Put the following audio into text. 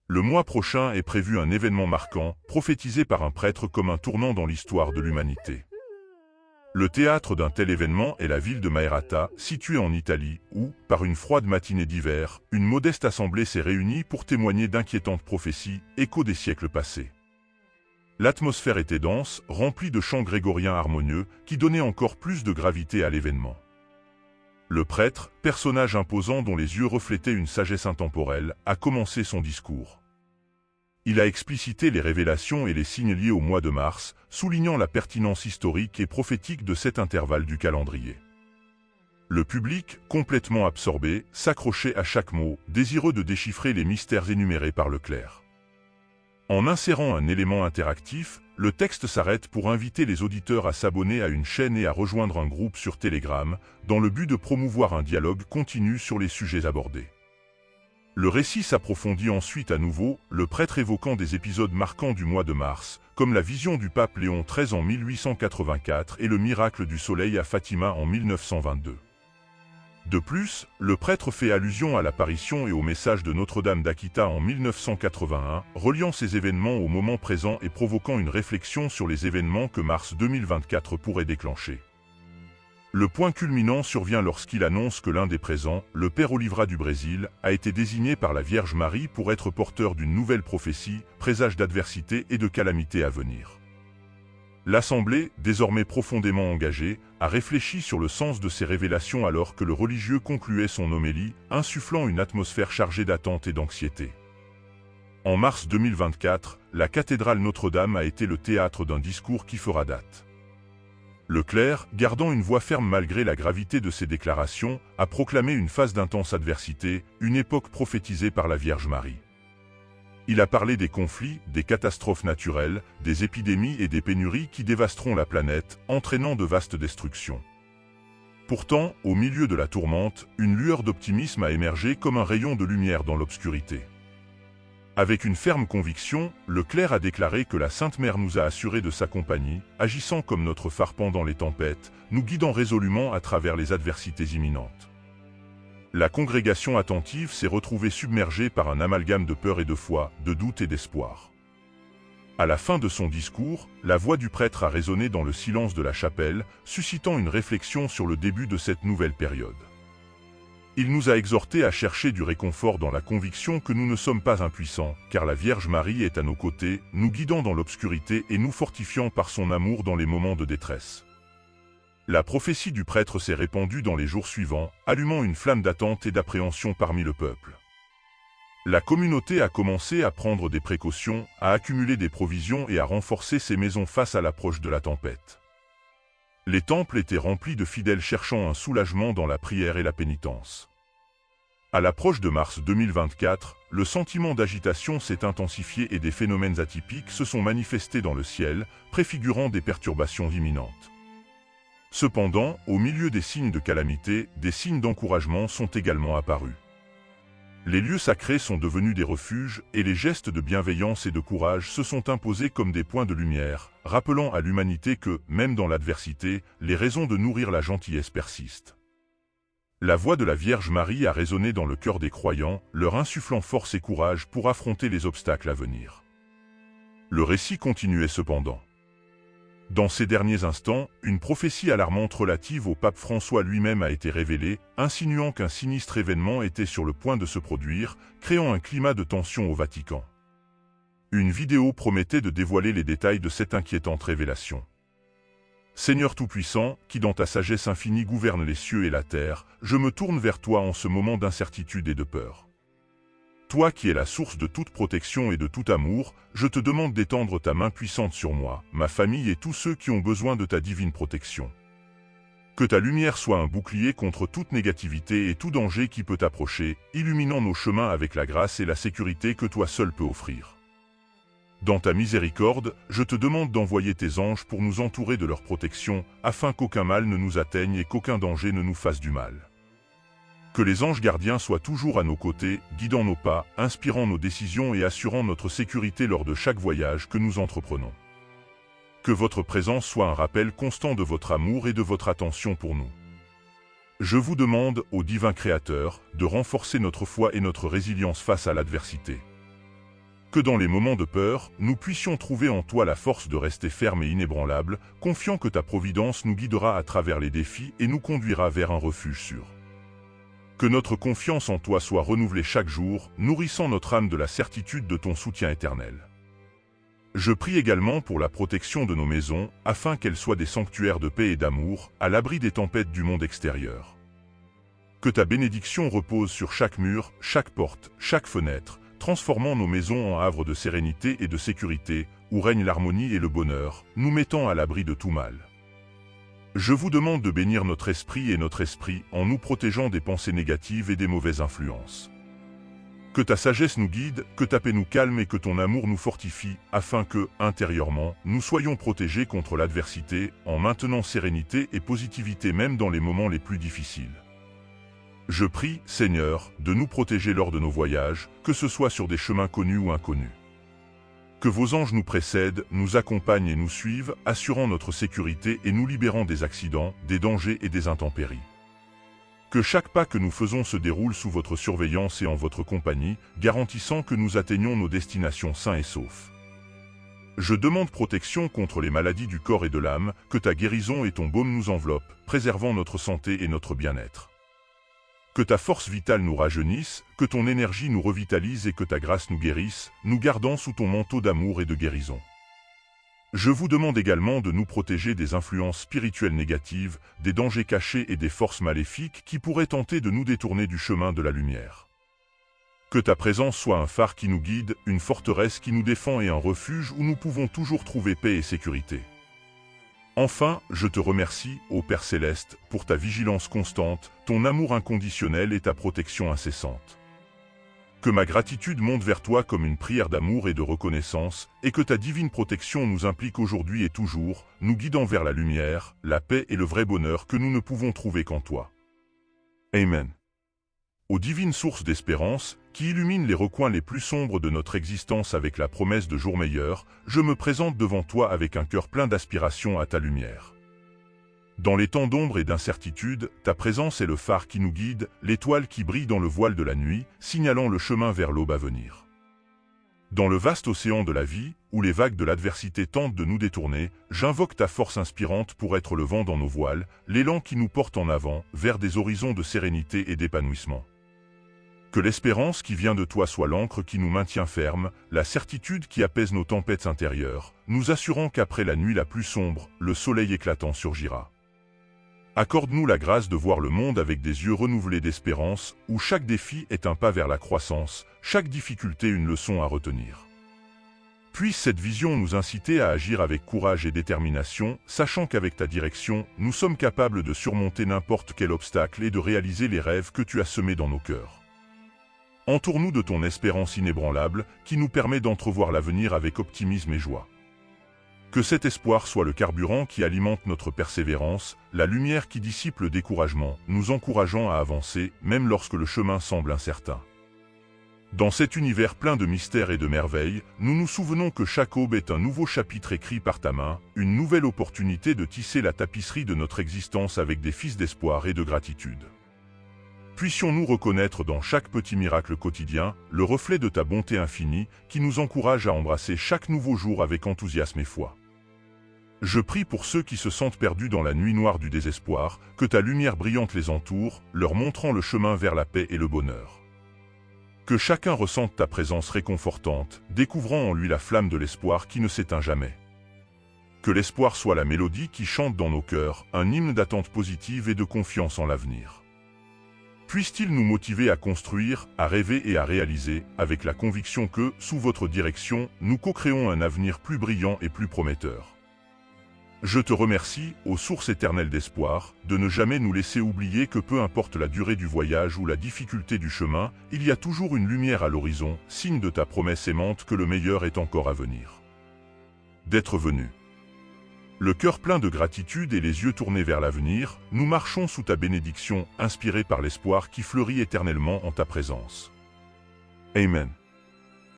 Le mois prochain est prévu un événement marquant, prophétisé par un prêtre comme un tournant dans l'histoire de l'humanité. Le théâtre d'un tel événement est la ville de Macerata, située en Italie, où, par une froide matinée d'hiver, une modeste assemblée s'est réunie pour témoigner d'inquiétantes prophéties, échos des siècles passés. L'atmosphère était dense, remplie de chants grégoriens harmonieux, qui donnaient encore plus de gravité à l'événement. Le prêtre, personnage imposant dont les yeux reflétaient une sagesse intemporelle, a commencé son discours. Il a explicité les révélations et les signes liés au mois de mars, soulignant la pertinence historique et prophétique de cet intervalle du calendrier. Le public, complètement absorbé, s'accrochait à chaque mot, désireux de déchiffrer les mystères énumérés par le clerc. En insérant un élément interactif, le texte s'arrête pour inviter les auditeurs à s'abonner à une chaîne et à rejoindre un groupe sur Telegram, dans le but de promouvoir un dialogue continu sur les sujets abordés. Le récit s'approfondit ensuite à nouveau, le prêtre évoquant des épisodes marquants du mois de mars, comme la vision du pape Léon XIII en 1884 et le miracle du soleil à Fatima en 1922. De plus, le prêtre fait allusion à l'apparition et au message de Notre-Dame d'Akita en 1981, reliant ces événements au moment présent et provoquant une réflexion sur les événements que mars 2024 pourrait déclencher. Le point culminant survient lorsqu'il annonce que l'un des présents, le père Olivra du Brésil, a été désigné par la Vierge Marie pour être porteur d'une nouvelle prophétie, présage d'adversité et de calamités à venir. L'Assemblée, désormais profondément engagée, a réfléchi sur le sens de ces révélations alors que le religieux concluait son homélie, insufflant une atmosphère chargée d'attente et d'anxiété. En mars 2024, la cathédrale Notre-Dame a été le théâtre d'un discours qui fera date. Le clerc, gardant une voix ferme malgré la gravité de ses déclarations, a proclamé une phase d'intense adversité, une époque prophétisée par la Vierge Marie. Il a parlé des conflits, des catastrophes naturelles, des épidémies et des pénuries qui dévasteront la planète, entraînant de vastes destructions. Pourtant, au milieu de la tourmente, une lueur d'optimisme a émergé comme un rayon de lumière dans l'obscurité. Avec une ferme conviction, le clerc a déclaré que la Sainte Mère nous a assurés de sa compagnie, agissant comme notre phare pendant les tempêtes, nous guidant résolument à travers les adversités imminentes. La congrégation attentive s'est retrouvée submergée par un amalgame de peur et de foi, de doute et d'espoir. À la fin de son discours, la voix du prêtre a résonné dans le silence de la chapelle, suscitant une réflexion sur le début de cette nouvelle période. Il nous a exhortés à chercher du réconfort dans la conviction que nous ne sommes pas impuissants, car la Vierge Marie est à nos côtés, nous guidant dans l'obscurité et nous fortifiant par son amour dans les moments de détresse. La prophétie du prêtre s'est répandue dans les jours suivants, allumant une flamme d'attente et d'appréhension parmi le peuple. La communauté a commencé à prendre des précautions, à accumuler des provisions et à renforcer ses maisons face à l'approche de la tempête. Les temples étaient remplis de fidèles cherchant un soulagement dans la prière et la pénitence. À l'approche de mars 2024, le sentiment d'agitation s'est intensifié et des phénomènes atypiques se sont manifestés dans le ciel, préfigurant des perturbations imminentes. Cependant, au milieu des signes de calamité, des signes d'encouragement sont également apparus. Les lieux sacrés sont devenus des refuges, et les gestes de bienveillance et de courage se sont imposés comme des points de lumière, rappelant à l'humanité que, même dans l'adversité, les raisons de nourrir la gentillesse persistent. La voix de la Vierge Marie a résonné dans le cœur des croyants, leur insufflant force et courage pour affronter les obstacles à venir. Le récit continuait cependant. Dans ces derniers instants, une prophétie alarmante relative au pape François lui-même a été révélée, insinuant qu'un sinistre événement était sur le point de se produire, créant un climat de tension au Vatican. Une vidéo promettait de dévoiler les détails de cette inquiétante révélation. Seigneur Tout-Puissant, qui dans ta sagesse infinie gouverne les cieux et la terre, je me tourne vers toi en ce moment d'incertitude et de peur. Toi qui es la source de toute protection et de tout amour, je te demande d'étendre ta main puissante sur moi, ma famille et tous ceux qui ont besoin de ta divine protection. Que ta lumière soit un bouclier contre toute négativité et tout danger qui peut approcher, illuminant nos chemins avec la grâce et la sécurité que toi seul peux offrir. Dans ta miséricorde, je te demande d'envoyer tes anges pour nous entourer de leur protection, afin qu'aucun mal ne nous atteigne et qu'aucun danger ne nous fasse du mal. Que les anges gardiens soient toujours à nos côtés, guidant nos pas, inspirant nos décisions et assurant notre sécurité lors de chaque voyage que nous entreprenons. Que votre présence soit un rappel constant de votre amour et de votre attention pour nous. Je vous demande, ô divin Créateur, de renforcer notre foi et notre résilience face à l'adversité. Que dans les moments de peur, nous puissions trouver en toi la force de rester ferme et inébranlable, confiant que ta providence nous guidera à travers les défis et nous conduira vers un refuge sûr. Que notre confiance en toi soit renouvelée chaque jour, nourrissant notre âme de la certitude de ton soutien éternel. Je prie également pour la protection de nos maisons, afin qu'elles soient des sanctuaires de paix et d'amour, à l'abri des tempêtes du monde extérieur. Que ta bénédiction repose sur chaque mur, chaque porte, chaque fenêtre, transformant nos maisons en havres de sérénité et de sécurité, où règne l'harmonie et le bonheur, nous mettant à l'abri de tout mal. Je vous demande de bénir notre esprit en nous protégeant des pensées négatives et des mauvaises influences. Que ta sagesse nous guide, que ta paix nous calme et que ton amour nous fortifie, afin que, intérieurement, nous soyons protégés contre l'adversité, en maintenant sérénité et positivité même dans les moments les plus difficiles. Je prie, Seigneur, de nous protéger lors de nos voyages, que ce soit sur des chemins connus ou inconnus. Que vos anges nous précèdent, nous accompagnent et nous suivent, assurant notre sécurité et nous libérant des accidents, des dangers et des intempéries. Que chaque pas que nous faisons se déroule sous votre surveillance et en votre compagnie, garantissant que nous atteignions nos destinations sains et saufs. Je demande protection contre les maladies du corps et de l'âme, que ta guérison et ton baume nous enveloppent, préservant notre santé et notre bien-être. Que ta force vitale nous rajeunisse, que ton énergie nous revitalise et que ta grâce nous guérisse, nous gardant sous ton manteau d'amour et de guérison. Je vous demande également de nous protéger des influences spirituelles négatives, des dangers cachés et des forces maléfiques qui pourraient tenter de nous détourner du chemin de la lumière. Que ta présence soit un phare qui nous guide, une forteresse qui nous défend et un refuge où nous pouvons toujours trouver paix et sécurité. Enfin, je te remercie, ô Père Céleste, pour ta vigilance constante, ton amour inconditionnel et ta protection incessante. Que ma gratitude monte vers toi comme une prière d'amour et de reconnaissance, et que ta divine protection nous implique aujourd'hui et toujours, nous guidant vers la lumière, la paix et le vrai bonheur que nous ne pouvons trouver qu'en toi. Amen. Ô divine source d'espérance, qui illumine les recoins les plus sombres de notre existence avec la promesse de jours meilleurs, je me présente devant toi avec un cœur plein d'aspiration à ta lumière. Dans les temps d'ombre et d'incertitude, ta présence est le phare qui nous guide, l'étoile qui brille dans le voile de la nuit, signalant le chemin vers l'aube à venir. Dans le vaste océan de la vie, où les vagues de l'adversité tentent de nous détourner, j'invoque ta force inspirante pour être le vent dans nos voiles, l'élan qui nous porte en avant, vers des horizons de sérénité et d'épanouissement. Que l'espérance qui vient de toi soit l'encre qui nous maintient fermes, la certitude qui apaise nos tempêtes intérieures, nous assurant qu'après la nuit la plus sombre, le soleil éclatant surgira. Accorde-nous la grâce de voir le monde avec des yeux renouvelés d'espérance, où chaque défi est un pas vers la croissance, chaque difficulté une leçon à retenir. Puisse cette vision nous inciter à agir avec courage et détermination, sachant qu'avec ta direction, nous sommes capables de surmonter n'importe quel obstacle et de réaliser les rêves que tu as semés dans nos cœurs. Entoure-nous de ton espérance inébranlable, qui nous permet d'entrevoir l'avenir avec optimisme et joie. Que cet espoir soit le carburant qui alimente notre persévérance, la lumière qui dissipe le découragement, nous encourageant à avancer, même lorsque le chemin semble incertain. Dans cet univers plein de mystères et de merveilles, nous nous souvenons que chaque aube est un nouveau chapitre écrit par ta main, une nouvelle opportunité de tisser la tapisserie de notre existence avec des fils d'espoir et de gratitude. Puissions-nous reconnaître dans chaque petit miracle quotidien, le reflet de ta bonté infinie, qui nous encourage à embrasser chaque nouveau jour avec enthousiasme et foi. Je prie pour ceux qui se sentent perdus dans la nuit noire du désespoir, que ta lumière brillante les entoure, leur montrant le chemin vers la paix et le bonheur. Que chacun ressente ta présence réconfortante, découvrant en lui la flamme de l'espoir qui ne s'éteint jamais. Que l'espoir soit la mélodie qui chante dans nos cœurs, un hymne d'attente positive et de confiance en l'avenir. Puisse-t-il nous motiver à construire, à rêver et à réaliser, avec la conviction que, sous votre direction, nous co-créons un avenir plus brillant et plus prometteur. Je te remercie, ô source éternelle d'espoir, de ne jamais nous laisser oublier que peu importe la durée du voyage ou la difficulté du chemin, il y a toujours une lumière à l'horizon, signe de ta promesse aimante que le meilleur est encore à venir. D'être venu. Le cœur plein de gratitude et les yeux tournés vers l'avenir, nous marchons sous ta bénédiction, inspirés par l'espoir qui fleurit éternellement en ta présence. Amen.